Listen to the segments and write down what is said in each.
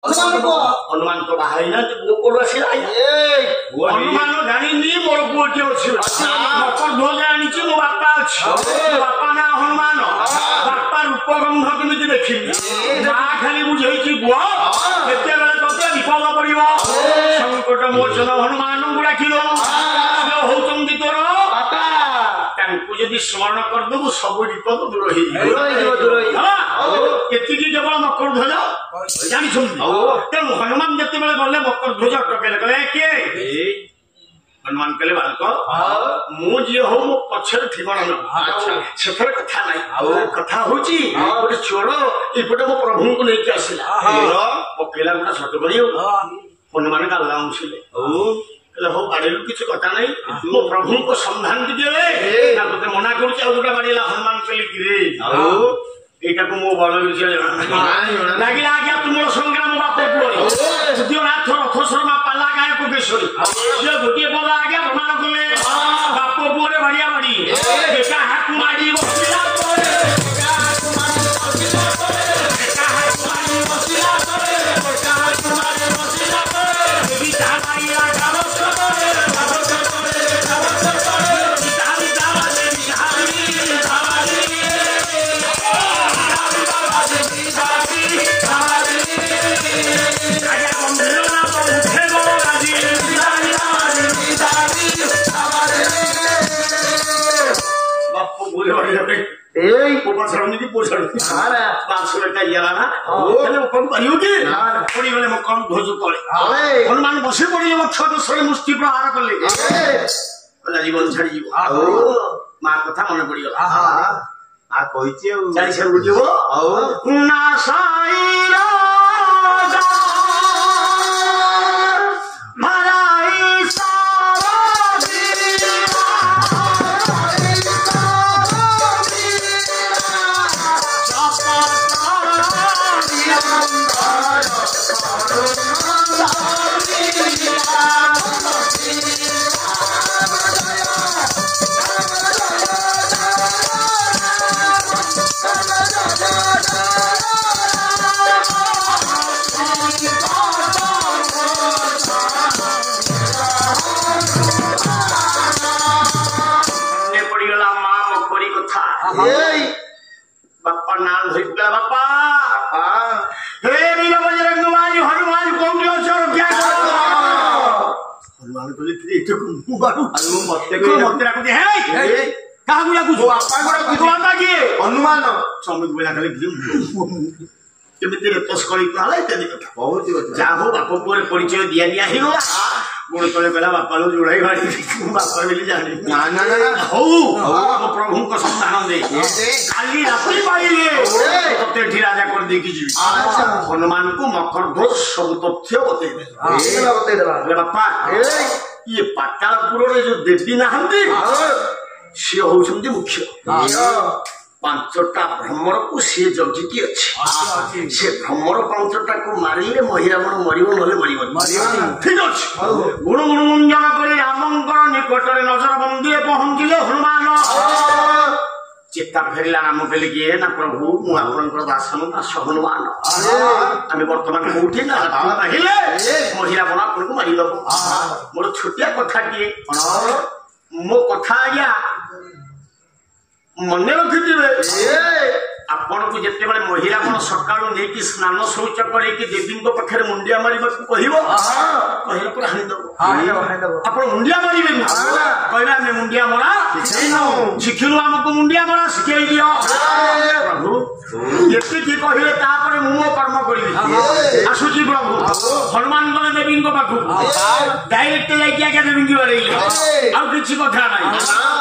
हनुमान तो बाहर ना वो कोड़ आसिला हनुमान जानी मोर पुओटी अच्छी मकर ध्वज आनी मो बापा अच्छी बापा ना हनुमान बापा रूप गंध केमी देखी माँ खाली बुझे पुआ केते तोते विपद पड़ो संकट मोचन हनुमान को डाकिल होती तोर जदि स्मरण करदेबू सब विपद दूर एति केवल मकर ध्वज जानी तेणु हनुमान जिते गले मकर ध्वज अटकेले कहले किए हनुमान कहले बालक मुझे हो मो पछर ठिकाना न से कथा ना कथा हूँ गोटे चोर एपटे मो प्रभु को लेकिन आसला पकेला गोटा छट कर हनुमान गाला उछिले हो बाड़ेलु किसी कथा नहीं मो प्रभु को संधान दिए ते मना करुचा बाड़ेला हनुमान कहले कि को मो बड़ लगे आज्ञा तुम संग्राम बाप पुओ नाथ रथ शर्मा पाला गाय कोकेश्वरी सी गोटे पद आज्ञा प्रमाण कले बाप पुओरे भाड़िया बाड़ी हाथ माड़ी बसला हनुमान बसी पड़े मुष्टि प्रहार कले जीवन छाड़ी माँ कथा मन पड़गला बापा नाम धरला बापा हे वीर बजरंग बाली हनुमान कौन अचर क्या हनुमान कहले कि एते को मारू मते राखु दे हे काहा गुला कुछ बापा को बापा के हनुमान समित बोला कहले केमिति रे तस करी कहला इत्यादि कथा बहुत जा हो बाप पुओर परिचय दिया दिया ही होला गोड़ तले कहला बापा लो जोड़ाई गाड़ी बापा मिली जानी ना ना ना हो मो प्रभु को संतान दे काली रात्रि पाइले तते ठी राजा कर दे की जी हनुमान को मकर ध्वज सब तथ्य बते दे बापा ये पातालपुर रे जो देवी नाहंती सी होउछंती मुख्य पांचटा भ्रमर को सी जगिकी अच्छी से भ्रमर पांचटा को मारे महिरावण मरिब ना मर ठीक अच्छे गुण गुणगुंजन कर रामंकर निकटरे नजर बंदी पहुंचले हनुमान चेता फेरला नाम कहले कि ना प्रभु मु आपनकर दासन दास हनुमान आम बर्तमान कौटी ना कहले महिरावण आपन को मारी दब मोर छोटिया कथा किए मो कथा आज्ञा मन रखिथे आपण को जिते बड़े महिला कौन सका नहीं स्नान शौच कर देवी पाखे मुंडिया मारे कह आप मुंडिया मारे कहले आम मुंडिया मरा शिखिलु आमको मुंडिया मरा शिखे दियो प्रभु ये कहले मु कर्म करी आसुची प्रभु हनुमान गले देवी पाखु डायरेक्ट जाके देवी की बारे आउ कि कथा ना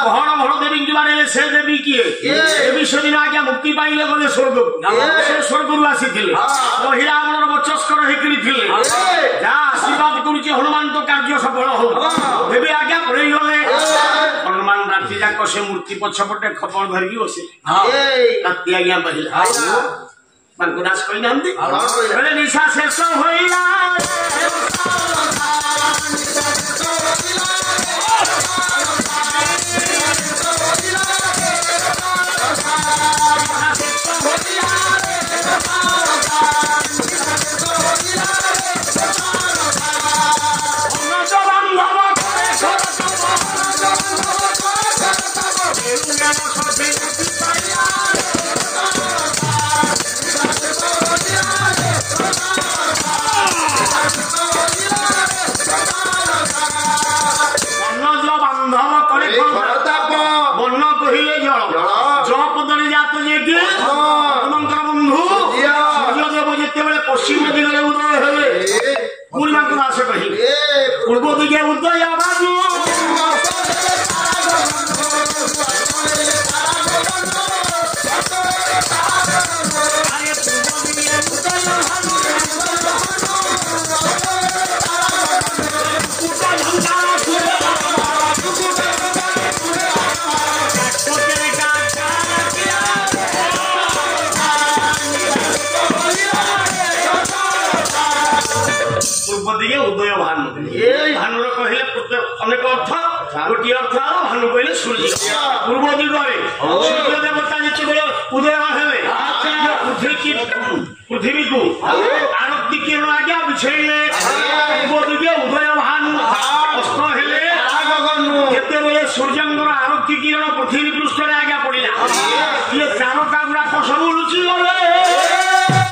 भण भण देवी की बारे से देवी किए देवी सेदिन आज्ञा मुक्ति पाइले गले स्वर्ग से स्वर्ग आसी महिला बचस्कर होते आशीर्वाद करुचे हनुमान तो कार्य सफल हो देवी आज्ञा पड़े गले हनुमान राति जाक से मूर्ति पछपटे खपड़ धरिकी बसे राति आज्ञा बहिला नाश कही निशा शेष होइला Yeah. দিকে উদয় ভানু পূর্ব দিকে উদয় ভানু এই ভানুর কহিলে অনেক অর্থ গোটি অর্থ হল ভানু কহিলে সূর্য পূর্ব দিগরে সূর্য দেবতা যেতবে উদয় হেলে পৃথিবীকে আরতি কিরণ আজ্ঞা বিছাইলে পূর্ব দিকে উদয় ভানু অস্ত হেলে যেতবে সূর্যঙ্কর আরতি কিরণ পৃথিবী